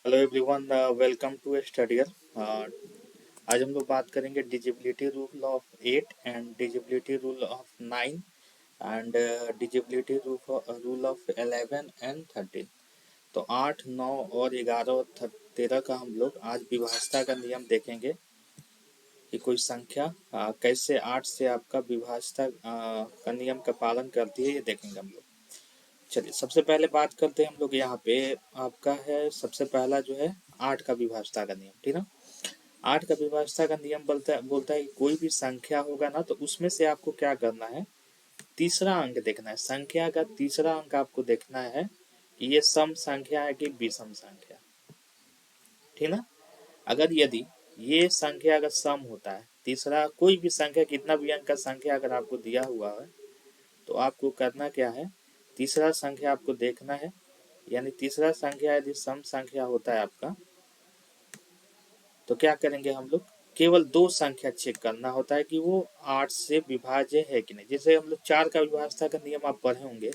Hello everyone, welcome to studier. आज हम लोग बात करेंगे divisibility rule of 8 and divisibility rule of 9 and divisibility rule of 11 and 13। तो 8, 9 और 11 और 13 का हम लोग आज विभाज्यता का नियम देखेंगे कि कोई संख्या कैसे 8 से आपका विभाज्यता का नियम का पालन करती है, ये देखेंगे हम लोग। चलिए सबसे पहले बात करते हैं हम लोग। यहाँ पे आपका है सबसे पहला जो है 8 का विभाज्यता का नियम, ठीक है। 8 का विभाज्यता का नियम बोलता है कि कोई भी संख्या होगा ना, तो उसमें से आपको क्या करना है, तीसरा अंक देखना है। संख्या का तीसरा अंक आपको देखना है कि ये सम संख्या है कि विषम संख्या, ठीक ना। अगर यदि ये संख्या अगर सम होता है, तीसरा कोई भी संख्या, कितना भी अंक का संख्या अगर आपको दिया हुआ है, तो आपको करना क्या है, तीसरा संख्या आपको देखना है। यानी तीसरा संख्या यदि सम संख्या होता है आपका, तो क्या करेंगे हम लोग, केवल दो संख्या चेक करना होता है कि वो 8 से विभाज्य है कि नहीं। जैसे हम लोग 4 का विभाज्यता का नियम आप पढ़े होंगे।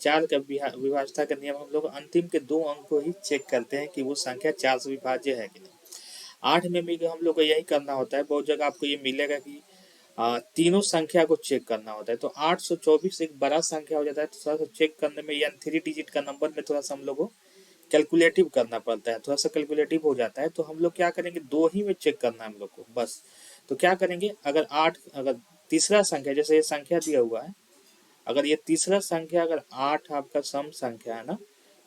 4 का विभाज्यता का नियम हम लोग अंतिम के दो अंक को ही चेक करते हैं कि वो संख्या 4 से विभाज्य है कि नहीं। 8 में भी हम लोग को यही करना होता है। बहुत जगह आपको ये मिलेगा कि तीनों संख्या को चेक करना होता है। तो 824 एक बड़ा संख्या हो जाता है, तो थोड़ा सा चेक करने में, यानी 3 डिजिट का नंबर में थोड़ा सा हम लोग को कैलकुलेटिव करना पड़ता है, थोड़ा सा कैलकुलेटिव हो जाता है। तो हम लोग क्या करेंगे, दो ही में चेक करना है हम लोग को बस। तो क्या करेंगे, अगर 8, अगर तीसरा संख्या, जैसे ये संख्या दिया हुआ है, अगर ये तीसरा संख्या अगर 8 आपका सम संख्या है ना,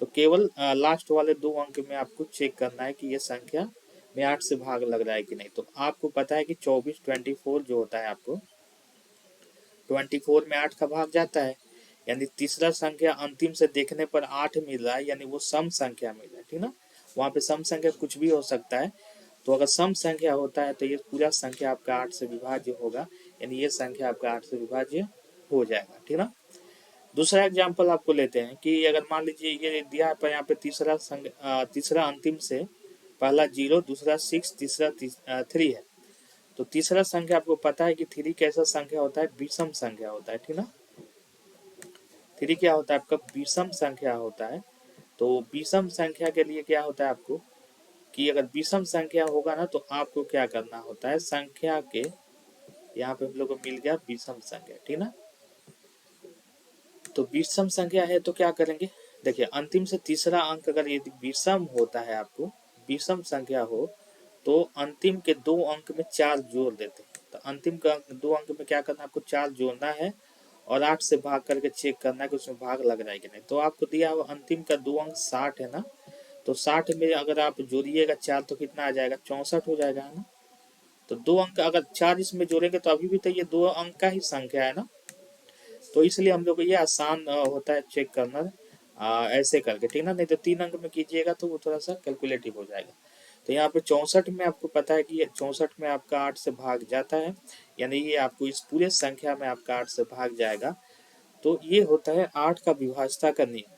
तो केवल लास्ट वाले दो अंक में आपको चेक करना है कि ये संख्या में 8 से भाग लग रहा है कि नहीं। तो आपको पता है कि 24 जो होता है, आपको 24 में 8 का भाग जाता है। यानी तीसरा संख्या अंतिम से देखने पर 8 मिल रहा है, यानी वो सम संख्या मिल रहा है, ठीक ना। वहां पे सम संख्या कुछ भी हो सकता है। तो अगर सम संख्या होता है तो ये पूरा संख्या आपका 8 से विभाज्य होगा, यानी ये संख्या आपका 8 से विभाज्य हो जाएगा, ठीक ना। दूसरा एग्जाम्पल आपको लेते हैं कि अगर मान लीजिए ये दिया है यहाँ पे तीसरा अंतिम से पहला 0, दूसरा 6, तीसरा 3 है। तो तीसरा संख्या आपको पता है कि 3 कैसा संख्या होता है, विषम संख्या होता है, ठीक ना। 3 क्या होता है आपका, विषम संख्या होता है। तो विषम संख्या के लिए क्या होता है आपको, कि अगर विषम संख्या होगा ना, तो आपको क्या करना होता है, संख्या के यहाँ पे हम लोग को मिल गया विषम संख्या, ठीक ना। तो विषम संख्या है तो क्या करेंगे, देखिए अंतिम से तीसरा अंक अगर यदि विषम होता है, आपको विषम संख्या हो, तो अंतिम के दो अंक में 4 जोड़ देते हैं। तो अंतिम का दो अंक में क्या करना है, आपको 4 जोड़ना है और 8 से भाग करके चेक करना है कि उसमें भाग लग रहा है कि नहीं। तो आपको दिया हुआ अंतिम का दो अंक 60 है ना, तो 60 में अगर आप जोड़िएगा 4 तो कितना आ जाएगा, 64 हो जाएगा, है ना। तो दो अंक अगर 4 इसमें जोड़ेंगे तो अभी भी तो ये दो अंक का ही संख्या है ना। तो इसलिए हम लोग को ये आसान होता है चेक करना ऐसे करके, ठीक ना। नहीं तो 3 अंक में कीजिएगा तो वो थोड़ा सा कैलकुलेटिव हो जाएगा। तो यहाँ पे 64 में आपको पता है कि ये 64 में आपका 8 से भाग जाता है, यानी ये आपको इस पूरे संख्या में आपका 8 से भाग जाएगा। तो ये होता है 8 का विभाज्यता का नियम,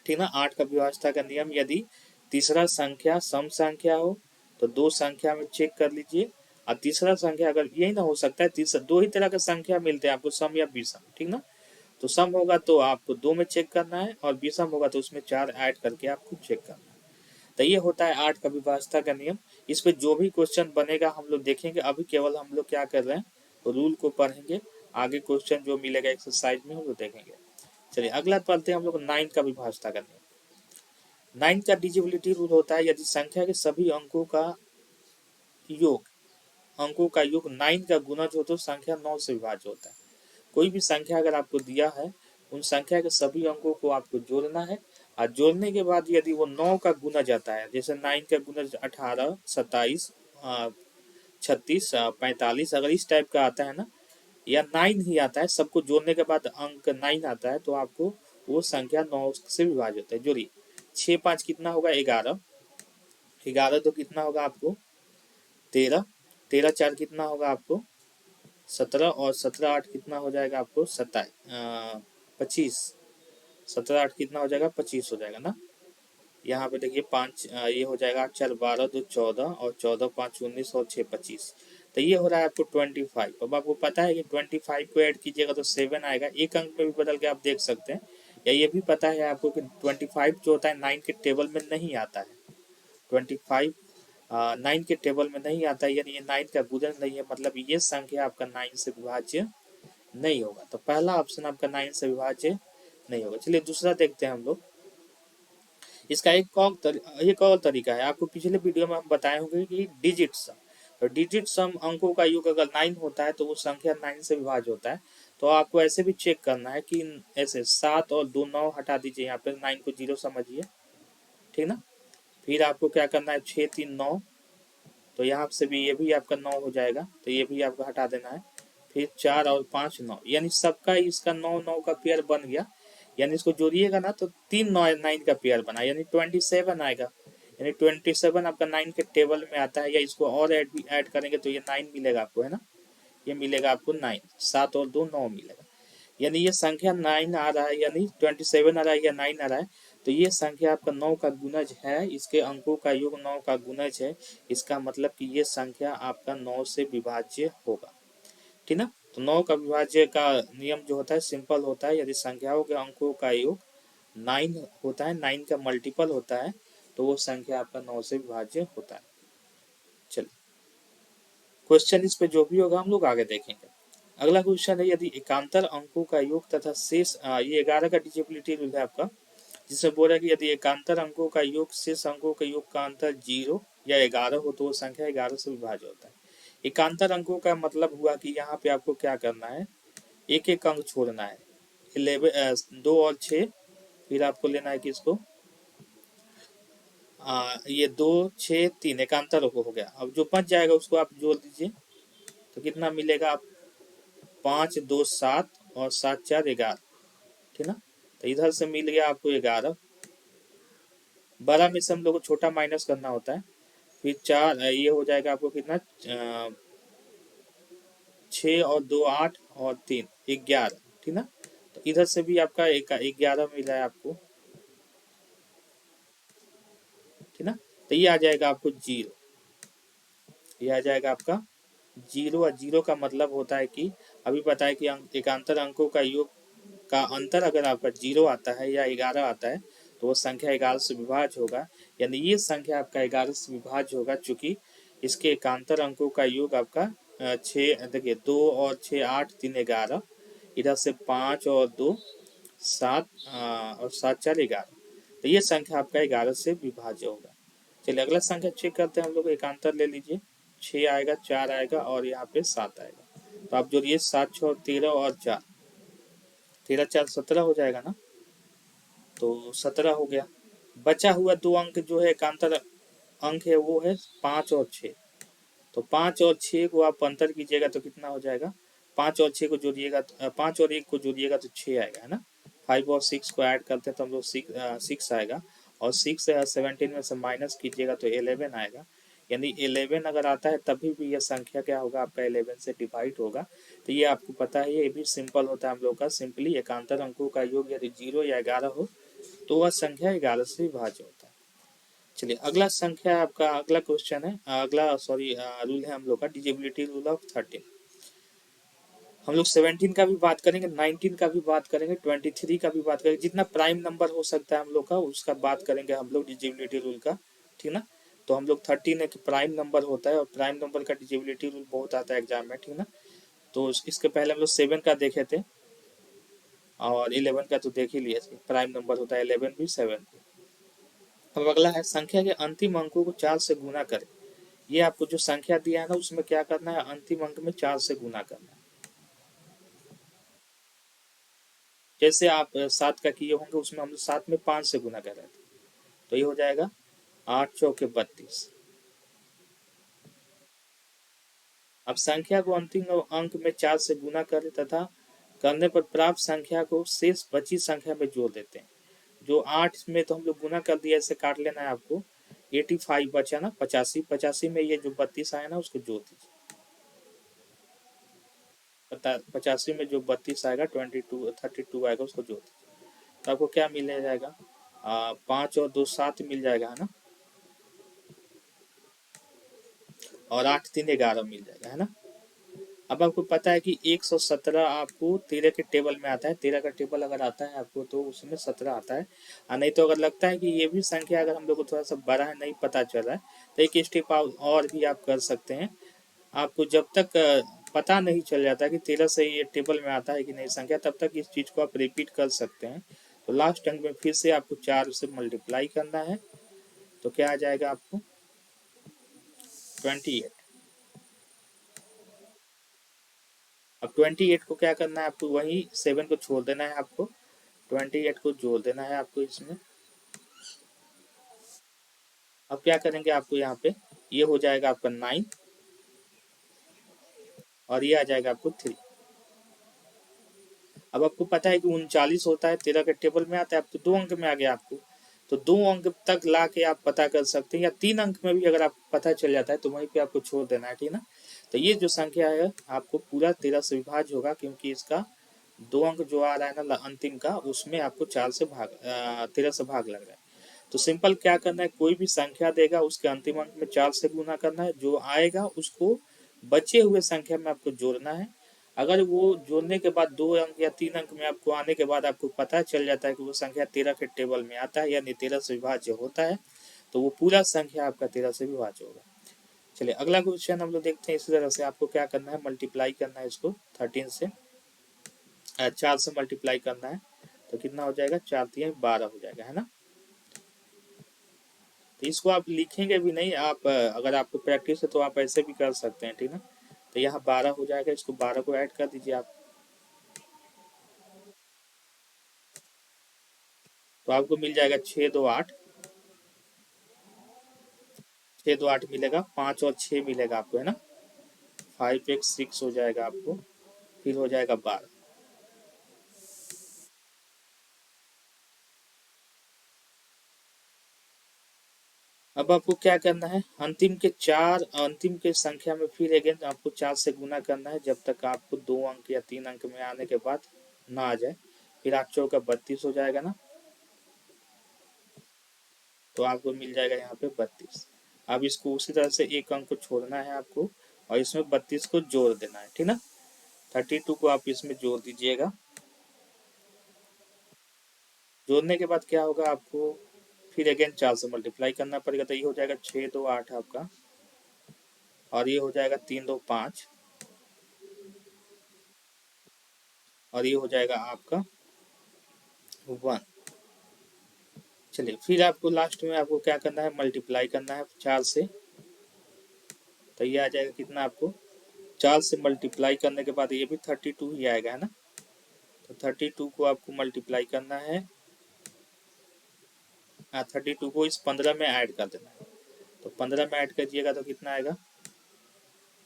ठीक ना। 8 का विभाज्यता का नियम, यदि तीसरा संख्या सम संख्या हो तो दो संख्या में चेक कर लीजिए। और तीसरा संख्या अगर यही ना हो सकता है, तीसरा दो ही तरह का संख्या मिलते हैं आपको, सम या विषम, ठीक ना। तो सम होगा तो आपको दो में चेक करना है, और विषम होगा तो उसमें 4 ऐड करके आपको चेक करना है। तो ये होता है 8 का विभाज्यता का नियम। इस पे जो भी क्वेश्चन बनेगा हम लोग देखेंगे। अभी केवल हम लोग क्या कर रहे हैं, रूल को पढ़ेंगे। आगे क्वेश्चन जो मिलेगा एक्सरसाइज में हम लोग देखेंगे। चलिए अगला पढ़ते हैं हम लोग 9 का विभाज्यता का नियम। 9 का डिजिबिलिटी रूल होता है, यदि संख्या के सभी योग अंकों का योग 9 का गुणज हो तो संख्या 9 से विभाज्य होता है। कोई भी संख्या अगर आपको दिया है, उन संख्या के सभी अंकों को आपको जोड़ना है, और जोड़ने के बाद यदि वो 9 का गुणज आता है, जैसे 9 का गुणज 18, 27, 36, 45, अगर इस टाइप का आता है ना, या 9 ही आता है, सबको जोड़ने के बाद अंक 9 आता है, तो आपको वो संख्या 9 से विभाज्य होता है। जोड़िए 6 5 कितना होगा, 11, 11 तो कितना होगा आपको 13, 13 4 कितना होगा आपको 17, और 17 8 कितना हो जाएगा आपको 25, 17 8 कितना हो जाएगा 25 हो जाएगा ना। यहाँ पे देखिए 5 ये हो जाएगा 8 4 12 2 14, और 14 5 19, और 6 25। तो ये हो रहा है आपको 25। अब आपको पता है कि 25 को ऐड कीजिएगा तो 7 आएगा। एक अंक में भी बदल के आप देख सकते हैं। या ये भी पता है आपको कि 25 जो होता है 9 के टेबल में नहीं आता है। 25 9 के टेबल में नहीं आता है, यानी ये 9 का गुणन नहीं है, मतलब ये संख्या आपका 9 से विभाज्य नहीं होगा। तो पहला ऑप्शन आपका 9 से विभाज्य नहीं होगा। चलिए दूसरा देखते हैं हम लोग। इसका एक और तरीका है, आपको पिछले वीडियो में हम बताए होंगे कि डिजिट सम। तो डिजिट सम अंकों का योग अगर 9 होता है तो वो संख्या 9 से विभाज्य होता है। तो आपको ऐसे भी चेक करना है कि ऐसे 7 और 2 9 हटा दीजिए, यहाँ पे 9 को 0 समझिए, ठीक ना। फिर आपको क्या करना है, 6 3 9, तो यहाँ से भी ये भी आपका 9 हो जाएगा, तो ये भी आपको हटा देना है। फिर 4 और 5 9, यानी सबका इसका 9 9 का पेयर बन गया, यानी इसको जोड़िएगा ना तो 3 9 9 का पेयर बना, यानी 27 आएगा। यानी 27 आपका 9 के टेबल में आता है, या इसको और ऐड करेंगे तो ये 9 मिलेगा आपको, है ना। ये मिलेगा आपको 9, 7 और 2 9 मिलेगा, यानी ये संख्या 9 आ रहा है, यानी 27 आ रहा है या 9 आ रहा है। तो ये संख्या आपका 9 का गुणज है, इसके अंकों का योग 9 का गुणज है। इसका मतलब कि ये संख्या आपका 9 से विभाज्य होगा, ठीक ना। तो 9 का विभाज्य का नियम जो होता है सिंपल होता है, यदि संख्याओं के अंकों का योग 9 होता है, 9 का मल्टीपल होता है, तो वो संख्या आपका 9 से विभाज्य होता है। चलिए क्वेश्चन इस पे जो भी होगा हम लोग आगे देखेंगे। अगला क्वेश्चन है, यदि एकांतर अंकों का योग तथा शेष ये 11 का डिजिबिलिटी रूल है आपका, जिसमें बोल रहा है कि यदि एकांतर अंकों का योग शेष अंकों के योग का अंतर 0 या 11 हो तो वो संख्या 11 से विभाज्य होता है। एकांतर अंकों का मतलब हुआ कि यहाँ पे आपको क्या करना है, एक एक अंक छोड़ना है। 2 और 6, फिर आपको लेना है कि इसको ये 2 6 3 एकांतर हो गया। अब जो बच जाएगा उसको आप जोड़ दीजिए, तो कितना मिलेगा, आप 5 2 7 और 7 4 11, ठीक ना। तो इधर से मिल गया आपको 11, बड़ा में से हम लोग को छोटा माइनस करना होता है। फिर 4 ये हो जाएगा आपको कितना, 6 और 2 8 और 3 11, ठीक ना। तो इधर से भी आपका 11 मिला है आपको, ठीक ना। तो ये आ जाएगा आपको 0, ये आ जाएगा आपका 0। और 0 का मतलब होता है कि अभी पता है कि एकांतर अंकों का योग का अंतर अगर आपका 0 आता है या 11 आता है तो वो संख्या 11 से विभाज्य होगा, यानी ये संख्या आपका 11 से विभाज्य होगा, चूंकि इसके एकांतर अंकों का योग आपका 6, देखिए 2 और 6 8 3 11, इधर से 5 और 2 7 और 7 4 11, तो ये संख्या आपका 11 से विभाज्य होगा। चलिए अगला संख्या चेक करते हैं हम लोग। एकांतर ले लीजिए, 6 आएगा, 4 आएगा और यहाँ पे 7 आएगा। तो आप जोड़िए 7 6 13 और 4, 13 4 17 हो जाएगा ना, तो 17 हो गया। बचा हुआ 2 अंक जो है एकांतर अंक है वो है 5 और 6, तो 5 और 6 को आप अंतर कीजिएगा तो कितना हो जाएगा, 5 और 6 को जोड़िएगा, 5 और 1 को जोड़िएगा तो 6 आएगा, है ना। 5 और 6 को ऐड करते हैं तो हम लोग 6 आएगा, और 6 17 में से माइनस कीजिएगा तो 11 आएगा, यानी 11 अगर आता है तभी भी यह संख्या क्या होगा आपका 11 से डिवाइड होगा। तो ये आपको पता है, ये भी सिंपल होता है हम लोग का, सिंपली एकांतर अंकों का योग यदि 0 या 11 हो तो वह संख्या 11 से विभाज्य होता है। चलिए अगला संख्या आपका अगला क्वेश्चन है, अगला सॉरी रूल है हम लोग का डिजिबिलिटी रूल ऑफ 13। हम लोग 17 का भी बात करेंगे, 19 का भी बात करेंगे, 23 का भी बात करेंगे, जितना प्राइम नंबर हो सकता है हम लोग का उसका बात करेंगे हम लोग डिजिबिलिटी रूल का, ठीक ना। तो हम लोग 13 एक प्राइम नंबर होता है, और प्राइम नंबर का डिजिबिलिटी रूल बहुत आता है एग्जाम में, ठीक ना। तो इसके पहले हम लोग 7 का देखे थे, और 11 का तो देख ही लिए थे, प्राइम नंबर होता है 11 भी 7 भी। अब अगला है संख्या के अंतिम अंकों को 4 से गुना करें। ये आपको जो संख्या दिया है ना उसमें क्या करना है, अंतिम अंक में 4 से गुना करना है। जैसे आप 7 का किए होंगे, उसमें हम 7 में 5 से गुना कर रहे थे, तो ये हो जाएगा 8 चौके 32। अब संख्या को अंतिम अंक में 4 से गुना करें तथा करने पर प्राप्त संख्या को शेष बची संख्या में जोड़ देते हैं। जो 8 में तो हम लोग गुना कर दिया, ऐसे काट लेना है आपको। 85 बचा ना, 85, 85 में ये जो 32 आया ना उसको जोड़ दीजिए। 85 में जो 32 आएगा 32 आएगा उसको जोड़ दीजिए, तो आपको क्या मिल जाएगा, 5 और 2 7 मिल जाएगा, है ना। और 8 3 11 मिल जाएगा, है ना। अब आपको पता है कि 117 आपको 13 के टेबल में आता है, 13 का टेबल अगर आता है आपको तो उसमें 17 आता है। और नहीं तो अगर लगता है कि ये भी संख्या अगर हम लोग को थोड़ा सा बड़ा है, नहीं पता चल रहा है, तो एक स्टेप और भी आप कर सकते हैं। आपको जब तक पता नहीं चल जाता कि 13 से ये टेबल में आता है कि नहीं संख्या, तब तक इस चीज को आप रिपीट कर सकते हैं। तो लास्ट अंक में फिर से आपको 4 से मल्टीप्लाई करना है, तो क्या आ जाएगा आपको 28। अब 28 को क्या करना है आपको, वही 7 को छोड़ देना है आपको, 28 को जोड़ देना है आपको इसमें। अब क्या करेंगे आपको यहाँ पे, ये हो जाएगा आपका 9 और ये आ जाएगा आपको 3। अब आपको पता है कि 39 होता है, 13 के टेबल में आता है, अब तो 2 अंक में आ गया आपको, तो 2 अंक तक ला के आप पता कर सकते हैं, या 3 अंक में भी अगर आप पता चल जाता है तो वहीं पे आपको छोड़ देना है, ठीक ना। तो ये जो संख्या है आपको पूरा 13 से विभाज्य होगा, क्योंकि इसका 2 अंक जो आ रहा है ना अंतिम का, उसमें आपको 4 से 13 से भाग लग रहा है। तो सिंपल क्या करना है, कोई भी संख्या देगा उसके अंतिम अंक में 4 से गुना करना है, जो आएगा उसको बचे हुए संख्या में आपको जोड़ना है। अगर वो जोड़ने के बाद 2 अंक या 3 अंक में आपको आने के बाद आपको पता चल जाता है कि वो संख्या 13 के टेबल में आता है, यानी 13 से विभाज्य होता है, तो वो पूरा संख्या आपका 13 से विभाज्य होगा। चलिए अगला क्वेश्चन हम लोग देखते हैं। इसी तरह से आपको क्या करना है, मल्टीप्लाई करना है इसको 13 से, 4 से मल्टीप्लाई करना है, तो कितना हो जाएगा, 4 3 12 हो जाएगा, है ना। तो इसको आप लिखेंगे भी नहीं, आप अगर आपको प्रैक्टिस है तो आप ऐसे भी कर सकते हैं, ठीक ना। तो यहाँ 12 हो जाएगा, इसको 12 को ऐड कर दीजिए आप, तो आपको मिल जाएगा 6 2 8, 6 2 8 मिलेगा, 5 और 6 मिलेगा आपको, है ना। 5 एक 6 हो जाएगा आपको, फिर हो जाएगा 12। अब आपको क्या करना है, अंतिम के संख्या में फिर अगेन आपको 4 से गुना करना है, जब तक आपको 2 अंक या 3 अंक में आने के बाद ना आ जाए। फिर 8 चौका 32 हो जाएगा ना, तो आपको मिल जाएगा यहाँ पे 32। अब इसको उसी तरह से एक अंक को छोड़ना है आपको, और इसमें 32 को जोड़ देना है, ठीक ना। 32 को आप इसमें जोड़ दीजिएगा। जोड़ने के बाद क्या होगा, आपको फिर अगेन 4 से मल्टीप्लाई करना पड़ेगा, तो ये हो जाएगा 6 2 8 आपका, और ये हो जाएगा 3 2 5, और ये हो जाएगा आपका 1। चलिए फिर आपको लास्ट में आपको क्या करना है, मल्टीप्लाई करना है 4 से, तो ये आ जाएगा कितना आपको, 4 से मल्टीप्लाई करने के बाद ये भी 32 ही आएगा, है ना। तो 32 को आपको मल्टीप्लाई करना है, 32 को इस 15 में ऐड कर देना है, तो 15 में ऐड करिएगा तो कितना आएगा,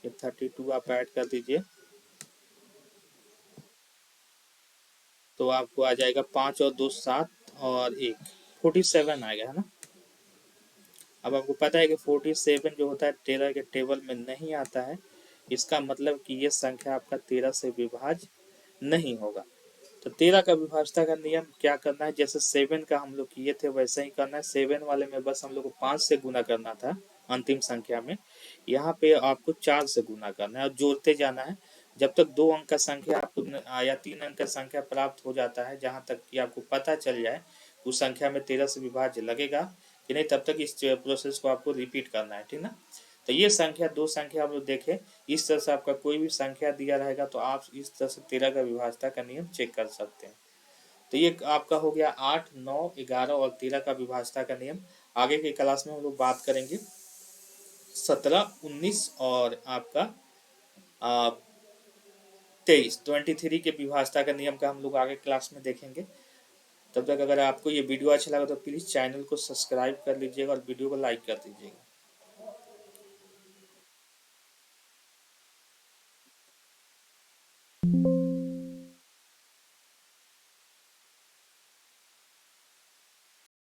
ये 32 आप ऐड कर दीजिए, तो आपको आ जाएगा 5 और 2 7 और 1 47 आएगा, है ना। अब आपको पता है कि 47 जो होता है 13 के टेबल में नहीं आता है, इसका मतलब कि ये संख्या आपका 13 से विभाज्य नहीं होगा। तो 13 का विभाज्यता का नियम क्या करना है, जैसे 7 का हम लोग किए थे वैसे ही करना है। 7 वाले में बस हम लोग को 5 से गुना करना था अंतिम संख्या में, यहाँ पे आपको 4 से गुना करना है और जोड़ते जाना है, जब तक 2 अंक का संख्या आपको या 3 अंक का संख्या प्राप्त हो जाता है, जहाँ तक कि आपको पता चल जाए उस संख्या में 13 से विभाज्य लगेगा कि नहीं, तब तक इस प्रोसेस को आपको रिपीट करना है, ठीक ना। तो ये संख्या, 2 संख्या आप लोग देखें, इस तरह से आपका कोई भी संख्या दिया रहेगा तो आप इस तरह से 13 का विभाज्यता का नियम चेक कर सकते हैं। तो ये आपका हो गया 8 9 11 और 13 का विभाज्यता का नियम। आगे की क्लास में हम लोग बात करेंगे 17 19 और आपका 23 के विभाज्यता का नियम का हम लोग आगे क्लास में देखेंगे। तब तक अगर आपको ये वीडियो अच्छा लगा तो प्लीज़ चैनल को सब्सक्राइब कर लीजिएगा और वीडियो को लाइक कर दीजिएगा।